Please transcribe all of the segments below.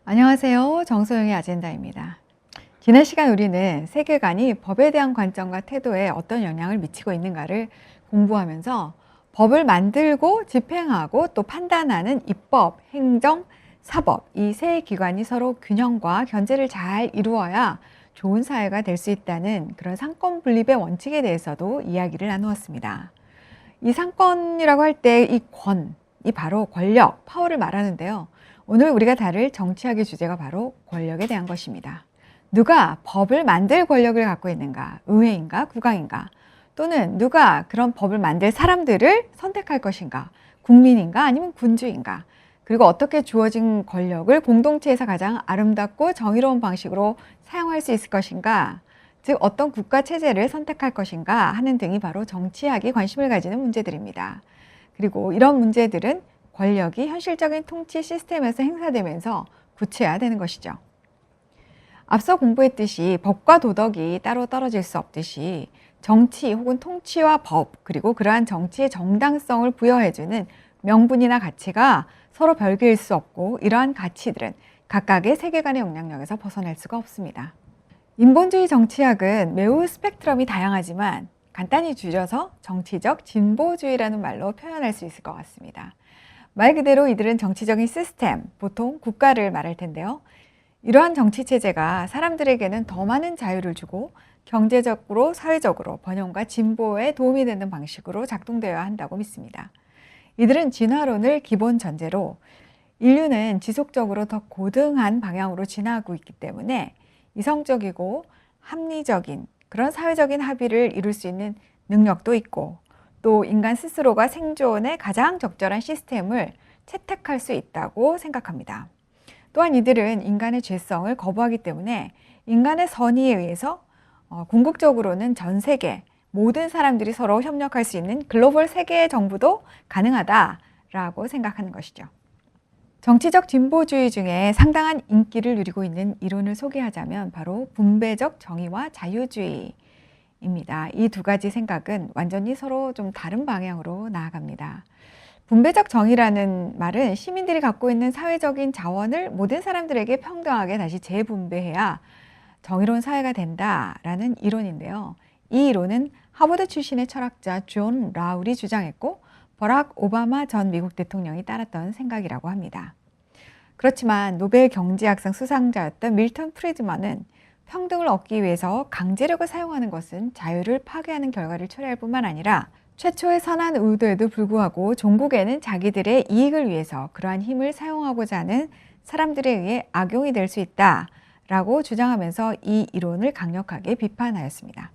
안녕하세요. 정소영의 아젠다입니다. 지난 시간 우리는 세계관이 법에 대한 관점과 태도에 어떤 영향을 미치고 있는가를 공부하면서 법을 만들고 집행하고 또 판단하는 입법, 행정, 사법 이 세 기관이 서로 균형과 견제를 잘 이루어야 좋은 사회가 될 수 있다는 그런 상권 분립의 원칙에 대해서도 이야기를 나누었습니다. 이 상권이라고 할 때 이 바로 권력, 파워를 말하는데요. 오늘 우리가 다룰 정치학의 주제가 바로 권력에 대한 것입니다. 누가 법을 만들 권력을 갖고 있는가? 의회인가? 국왕인가? 또는 누가 그런 법을 만들 사람들을 선택할 것인가? 국민인가? 아니면 군주인가? 그리고 어떻게 주어진 권력을 공동체에서 가장 아름답고 정의로운 방식으로 사용할 수 있을 것인가? 즉 어떤 국가 체제를 선택할 것인가 하는 등이 바로 정치학이 관심을 가지는 문제들입니다. 그리고 이런 문제들은 권력이 현실적인 통치 시스템에서 행사되면서 구체화되는 것이죠. 앞서 공부했듯이 법과 도덕이 따로 떨어질 수 없듯이 정치 혹은 통치와 법 그리고 그러한 정치의 정당성을 부여해주는 명분이나 가치가 서로 별개일 수 없고 이러한 가치들은 각각의 세계관의 영향력에서 벗어날 수가 없습니다. 인본주의 정치학은 매우 스펙트럼이 다양하지만 간단히 줄여서 정치적 진보주의라는 말로 표현할 수 있을 것 같습니다. 말 그대로 이들은 정치적인 시스템, 보통 국가를 말할 텐데요. 이러한 정치체제가 사람들에게는 더 많은 자유를 주고 경제적으로, 사회적으로 번영과 진보에 도움이 되는 방식으로 작동되어야 한다고 믿습니다. 이들은 진화론을 기본 전제로 인류는 지속적으로 더 고등한 방향으로 진화하고 있기 때문에 이성적이고 합리적인 그런 사회적인 합의를 이룰 수 있는 능력도 있고 또 인간 스스로가 생존에 가장 적절한 시스템을 채택할 수 있다고 생각합니다. 또한 이들은 인간의 죄성을 거부하기 때문에 인간의 선의에 의해서 궁극적으로는 전 세계 모든 사람들이 서로 협력할 수 있는 글로벌 세계 정부도 가능하다라고 생각하는 것이죠. 정치적 진보주의 중에 상당한 인기를 누리고 있는 이론을 소개하자면 바로 분배적 정의와 자유주의입니다. 이 두 가지 생각은 완전히 서로 좀 다른 방향으로 나아갑니다. 분배적 정의라는 말은 시민들이 갖고 있는 사회적인 자원을 모든 사람들에게 평등하게 다시 재분배해야 정의로운 사회가 된다라는 이론인데요. 이 이론은 하버드 출신의 철학자 존 라울이 주장했고 버락 오바마 전 미국 대통령이 따랐던 생각이라고 합니다. 그렇지만 노벨 경제학상 수상자였던 밀턴 프리드먼은 평등을 얻기 위해서 강제력을 사용하는 것은 자유를 파괴하는 결과를 초래할 뿐만 아니라 최초의 선한 의도에도 불구하고 종국에는 자기들의 이익을 위해서 그러한 힘을 사용하고자 하는 사람들에 의해 악용이 될 수 있다라고 주장하면서 이 이론을 강력하게 비판하였습니다.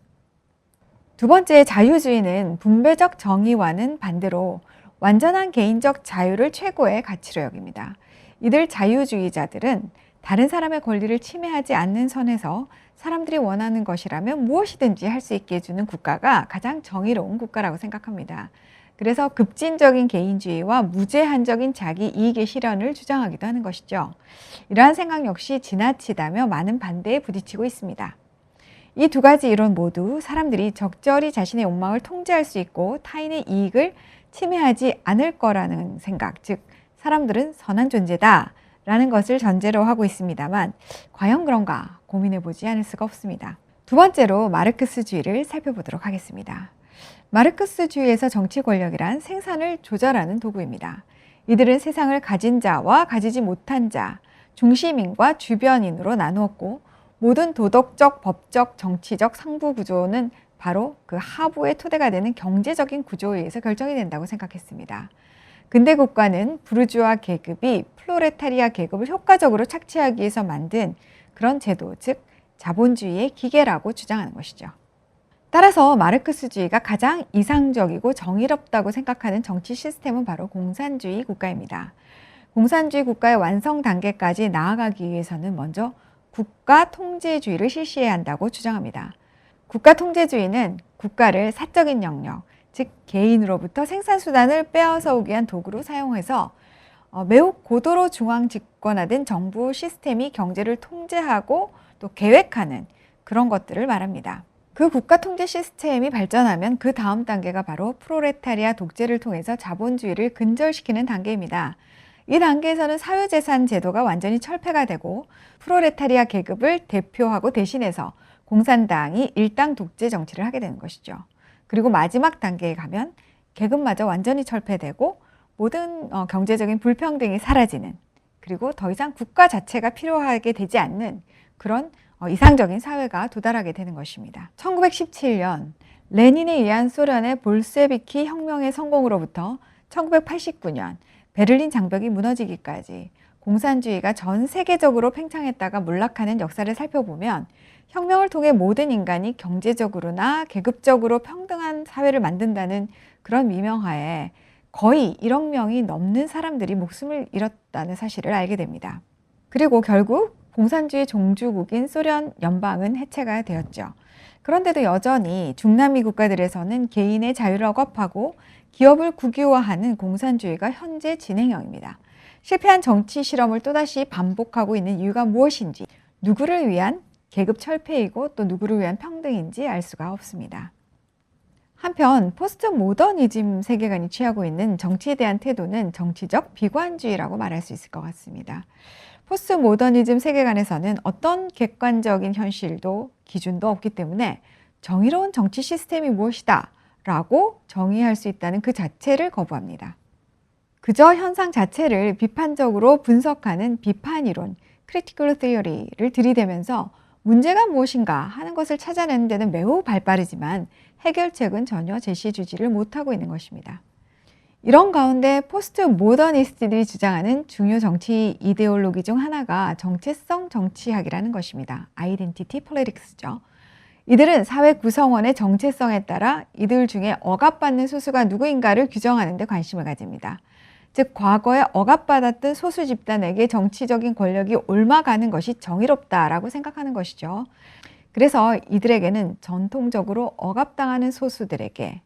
두 번째, 자유주의는 분배적 정의와는 반대로 완전한 개인적 자유를 최고의 가치로 여깁니다. 이들 자유주의자들은 다른 사람의 권리를 침해하지 않는 선에서 사람들이 원하는 것이라면 무엇이든지 할 수 있게 해주는 국가가 가장 정의로운 국가라고 생각합니다. 그래서 급진적인 개인주의와 무제한적인 자기 이익의 실현을 주장하기도 하는 것이죠. 이러한 생각 역시 지나치다며 많은 반대에 부딪히고 있습니다. 이 두 가지 이론 모두 사람들이 적절히 자신의 욕망을 통제할 수 있고 타인의 이익을 침해하지 않을 거라는 생각, 즉 사람들은 선한 존재다 라는 것을 전제로 하고 있습니다만 과연 그런가 고민해보지 않을 수가 없습니다. 두 번째로 마르크스주의를 살펴보도록 하겠습니다. 마르크스주의에서 정치 권력이란 생산을 조절하는 도구입니다. 이들은 세상을 가진 자와 가지지 못한 자, 중심인과 주변인으로 나누었고 모든 도덕적, 법적, 정치적 상부 구조는 바로 그 하부의 토대가 되는 경제적인 구조에 의해서 결정이 된다고 생각했습니다. 근대 국가는 부르주아 계급이 플로레타리아 계급을 효과적으로 착취하기 위해서 만든 그런 제도, 즉 자본주의의 기계라고 주장하는 것이죠. 따라서 마르크스주의가 가장 이상적이고 정의롭다고 생각하는 정치 시스템은 바로 공산주의 국가입니다. 공산주의 국가의 완성 단계까지 나아가기 위해서는 먼저 국가 통제주의를 실시해야 한다고 주장합니다. 국가 통제주의는 국가를 사적인 영역, 즉 개인으로부터 생산수단을 빼앗아 오기 위한 도구로 사용해서 매우 고도로 중앙 집권화된 정부 시스템이 경제를 통제하고 또 계획하는 그런 것들을 말합니다. 그 국가 통제 시스템이 발전하면 그 다음 단계가 바로 프로레타리아 독재를 통해서 자본주의를 근절시키는 단계입니다. 이 단계에서는 사유재산 제도가 완전히 철폐가 되고 프롤레타리아 계급을 대표하고 대신해서 공산당이 일당 독재 정치를 하게 되는 것이죠. 그리고 마지막 단계에 가면 계급마저 완전히 철폐되고 모든 경제적인 불평등이 사라지는, 그리고 더 이상 국가 자체가 필요하게 되지 않는 그런 이상적인 사회가 도달하게 되는 것입니다. 1917년 레닌에 의한 소련의 볼셰비키 혁명의 성공으로부터 1989년 베를린 장벽이 무너지기까지 공산주의가 전 세계적으로 팽창했다가 몰락하는 역사를 살펴보면 혁명을 통해 모든 인간이 경제적으로나 계급적으로 평등한 사회를 만든다는 그런 미명하에 거의 1억 명이 넘는 사람들이 목숨을 잃었다는 사실을 알게 됩니다. 그리고 결국 공산주의 종주국인 소련 연방은 해체가 되었죠. 그런데도 여전히 중남미 국가들에서는 개인의 자유를 억압하고 기업을 국유화하는 공산주의가 현재 진행형입니다. 실패한 정치 실험을 또다시 반복하고 있는 이유가 무엇인지, 누구를 위한 계급 철폐이고 또 누구를 위한 평등인지 알 수가 없습니다. 한편 포스트 모더니즘 세계관이 취하고 있는 정치에 대한 태도는 정치적 비관주의라고 말할 수 있을 것 같습니다. 포스트 모더니즘 세계관에서는 어떤 객관적인 현실도 기준도 없기 때문에 정의로운 정치 시스템이 무엇이다 라고 정의할 수 있다는 그 자체를 거부합니다. 그저 현상 자체를 비판적으로 분석하는 비판이론, critical theory를 들이대면서 문제가 무엇인가 하는 것을 찾아내는 데는 매우 발빠르지만 해결책은 전혀 제시해주지를 못하고 있는 것입니다. 이런 가운데 포스트 모더니스트들이 주장하는 중요 정치 이데올로기 중 하나가 정체성 정치학이라는 것입니다. 아이덴티티 폴리틱스죠. 이들은 사회 구성원의 정체성에 따라 이들 중에 억압받는 소수가 누구인가를 규정하는 데 관심을 가집니다. 즉 과거에 억압받았던 소수 집단에게 정치적인 권력이 옮아가는 것이 정의롭다라고 생각하는 것이죠. 그래서 이들에게는 전통적으로 억압당하는 소수들에게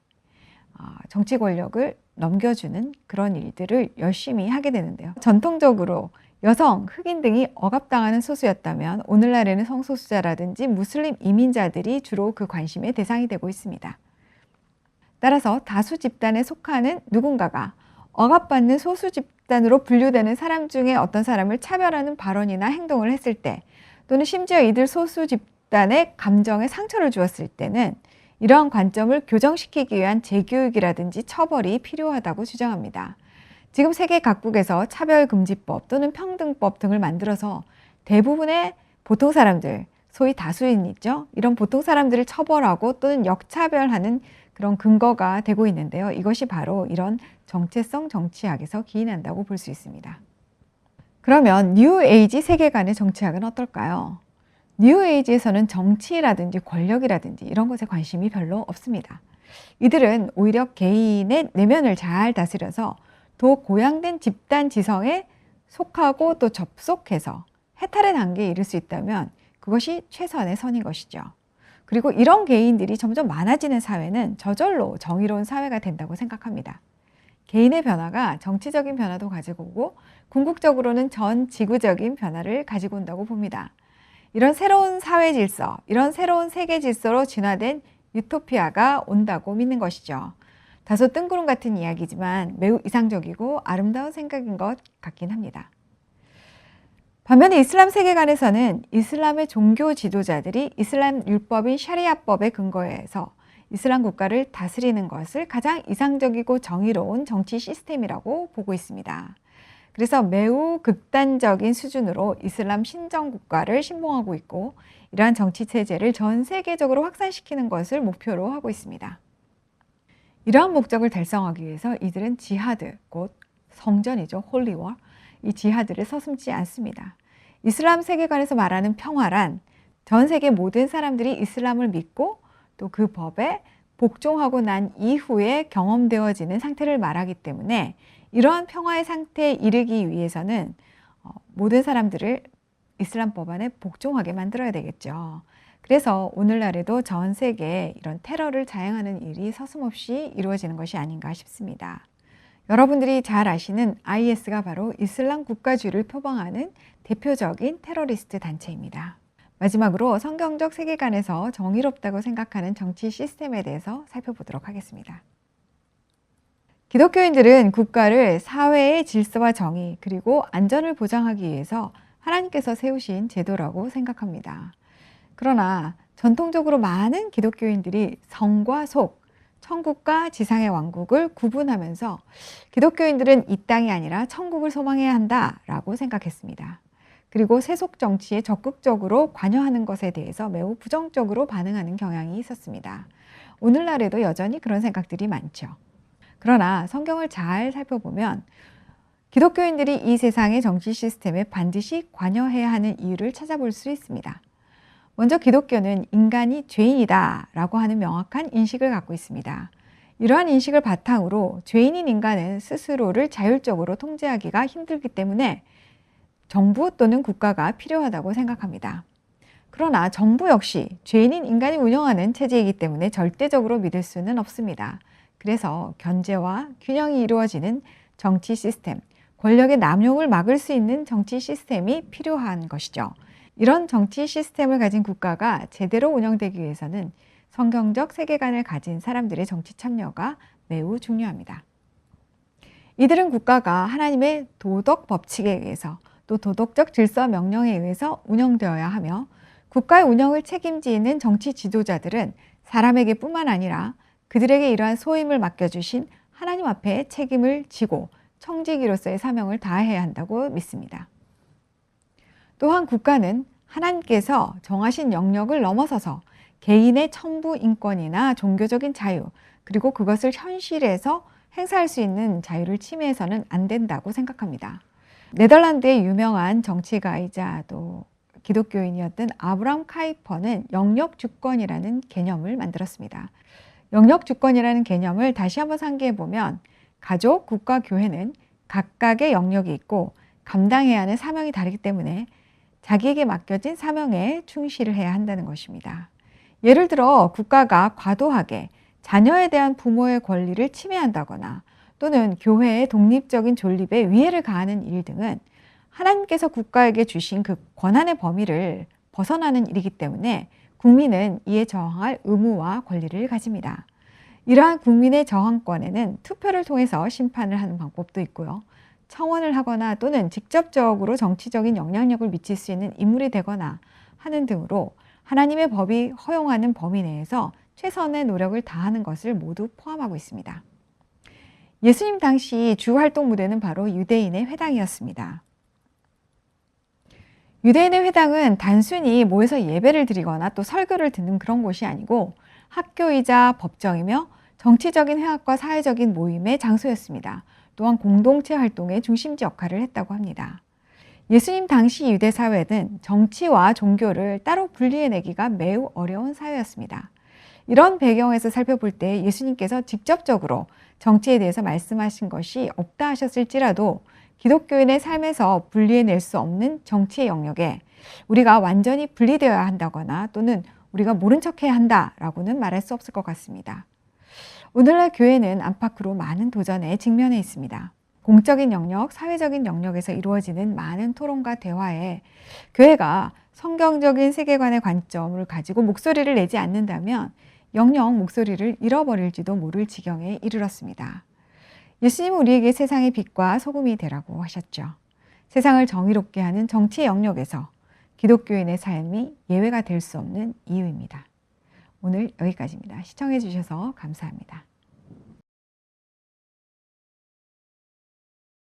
정치 권력을 넘겨주는 그런 일들을 열심히 하게 되는데요. 전통적으로 여성, 흑인 등이 억압당하는 소수였다면 오늘날에는 성소수자라든지 무슬림 이민자들이 주로 그 관심의 대상이 되고 있습니다. 따라서 다수 집단에 속하는 누군가가 억압받는 소수 집단으로 분류되는 사람 중에 어떤 사람을 차별하는 발언이나 행동을 했을 때, 또는 심지어 이들 소수 집단의 감정에 상처를 주었을 때는 이러한 관점을 교정시키기 위한 재교육이라든지 처벌이 필요하다고 주장합니다. 지금 세계 각국에서 차별금지법 또는 평등법 등을 만들어서 대부분의 보통 사람들, 소위 다수인 있죠? 이런 보통 사람들을 처벌하고 또는 역차별하는 그런 근거가 되고 있는데요. 이것이 바로 이런 정체성 정치학에서 기인한다고 볼 수 있습니다. 그러면 뉴에이지 세계관의 정치학은 어떨까요? 뉴에이지에서는 정치라든지 권력이라든지 이런 것에 관심이 별로 없습니다. 이들은 오히려 개인의 내면을 잘 다스려서 더 고양된 집단 지성에 속하고 또 접속해서 해탈의 단계에 이를 수 있다면 그것이 최선의 선인 것이죠. 그리고 이런 개인들이 점점 많아지는 사회는 저절로 정의로운 사회가 된다고 생각합니다. 개인의 변화가 정치적인 변화도 가지고 오고 궁극적으로는 전 지구적인 변화를 가지고 온다고 봅니다. 이런 새로운 사회 질서, 이런 새로운 세계 질서로 진화된 유토피아가 온다고 믿는 것이죠. 다소 뜬구름 같은 이야기지만 매우 이상적이고 아름다운 생각인 것 같긴 합니다. 반면에 이슬람 세계관에서는 이슬람의 종교 지도자들이 이슬람 율법인 샤리아법에 근거해서 이슬람 국가를 다스리는 것을 가장 이상적이고 정의로운 정치 시스템이라고 보고 있습니다. 그래서 매우 극단적인 수준으로 이슬람 신정 국가를 신봉하고 있고 이러한 정치 체제를 전 세계적으로 확산시키는 것을 목표로 하고 있습니다. 이러한 목적을 달성하기 위해서 이들은 지하드, 곧 성전이죠, 홀리워, 이 지하드를 서슴지 않습니다. 이슬람 세계관에서 말하는 평화란 전 세계 모든 사람들이 이슬람을 믿고 또 그 법에 복종하고 난 이후에 경험되어지는 상태를 말하기 때문에 이러한 평화의 상태에 이르기 위해서는 모든 사람들을 이슬람 법안에 복종하게 만들어야 되겠죠. 그래서 오늘날에도 전 세계에 이런 테러를 자행하는 일이 서슴없이 이루어지는 것이 아닌가 싶습니다. 여러분들이 잘 아시는 IS가 바로 이슬람 국가주의를 표방하는 대표적인 테러리스트 단체입니다. 마지막으로 성경적 세계관에서 정의롭다고 생각하는 정치 시스템에 대해서 살펴보도록 하겠습니다. 기독교인들은 국가를 사회의 질서와 정의 그리고 안전을 보장하기 위해서 하나님께서 세우신 제도라고 생각합니다. 그러나 전통적으로 많은 기독교인들이 성과 속, 천국과 지상의 왕국을 구분하면서 기독교인들은 이 땅이 아니라 천국을 소망해야 한다라고 생각했습니다. 그리고 세속 정치에 적극적으로 관여하는 것에 대해서 매우 부정적으로 반응하는 경향이 있었습니다. 오늘날에도 여전히 그런 생각들이 많죠. 그러나 성경을 잘 살펴보면 기독교인들이 이 세상의 정치 시스템에 반드시 관여해야 하는 이유를 찾아볼 수 있습니다. 먼저 기독교는 인간이 죄인이다 라고 하는 명확한 인식을 갖고 있습니다. 이러한 인식을 바탕으로 죄인인 인간은 스스로를 자율적으로 통제하기가 힘들기 때문에 정부 또는 국가가 필요하다고 생각합니다. 그러나 정부 역시 죄인인 인간이 운영하는 체제이기 때문에 절대적으로 믿을 수는 없습니다. 그래서 견제와 균형이 이루어지는 정치 시스템, 권력의 남용을 막을 수 있는 정치 시스템이 필요한 것이죠. 이런 정치 시스템을 가진 국가가 제대로 운영되기 위해서는 성경적 세계관을 가진 사람들의 정치 참여가 매우 중요합니다. 이들은 국가가 하나님의 도덕 법칙에 의해서 또 도덕적 질서 명령에 의해서 운영되어야 하며 국가의 운영을 책임지는 정치 지도자들은 사람에게 뿐만 아니라 그들에게 이러한 소임을 맡겨주신 하나님 앞에 책임을 지고 청지기로서의 사명을 다해야 한다고 믿습니다. 또한 국가는 하나님께서 정하신 영역을 넘어서서 개인의 천부 인권이나 종교적인 자유, 그리고 그것을 현실에서 행사할 수 있는 자유를 침해해서는 안 된다고 생각합니다. 네덜란드의 유명한 정치가이자 또 기독교인이었던 아브람 카이퍼는 영역주권이라는 개념을 만들었습니다. 영역주권이라는 개념을 다시 한번 상기해 보면 가족, 국가, 교회는 각각의 영역이 있고 감당해야 하는 사명이 다르기 때문에 자기에게 맡겨진 사명에 충실을 해야 한다는 것입니다. 예를 들어 국가가 과도하게 자녀에 대한 부모의 권리를 침해한다거나 또는 교회의 독립적인 존립에 위해를 가하는 일 등은 하나님께서 국가에게 주신 그 권한의 범위를 벗어나는 일이기 때문에 국민은 이에 저항할 의무와 권리를 가집니다. 이러한 국민의 저항권에는 투표를 통해서 심판을 하는 방법도 있고요. 청원을 하거나 또는 직접적으로 정치적인 영향력을 미칠 수 있는 인물이 되거나 하는 등으로 하나님의 법이 허용하는 범위 내에서 최선의 노력을 다하는 것을 모두 포함하고 있습니다. 예수님 당시 주 활동 무대는 바로 유대인의 회당이었습니다. 유대인의 회당은 단순히 모여서 예배를 드리거나 또 설교를 듣는 그런 곳이 아니고 학교이자 법정이며 정치적인 회합과 사회적인 모임의 장소였습니다. 또한 공동체 활동의 중심지 역할을 했다고 합니다. 예수님 당시 유대 사회는 정치와 종교를 따로 분리해내기가 매우 어려운 사회였습니다. 이런 배경에서 살펴볼 때 예수님께서 직접적으로 정치에 대해서 말씀하신 것이 없다 하셨을지라도 기독교인의 삶에서 분리해낼 수 없는 정치의 영역에 우리가 완전히 분리되어야 한다거나 또는 우리가 모른 척해야 한다라고는 말할 수 없을 것 같습니다. 오늘날 교회는 안팎으로 많은 도전에 직면해 있습니다. 공적인 영역, 사회적인 영역에서 이루어지는 많은 토론과 대화에 교회가 성경적인 세계관의 관점을 가지고 목소리를 내지 않는다면 영영 목소리를 잃어버릴지도 모를 지경에 이르렀습니다. 예수님은 우리에게 세상의 빛과 소금이 되라고 하셨죠. 세상을 정의롭게 하는 정치의 영역에서 기독교인의 삶이 예외가 될 수 없는 이유입니다. 오늘 여기까지입니다. 시청해 주셔서 감사합니다.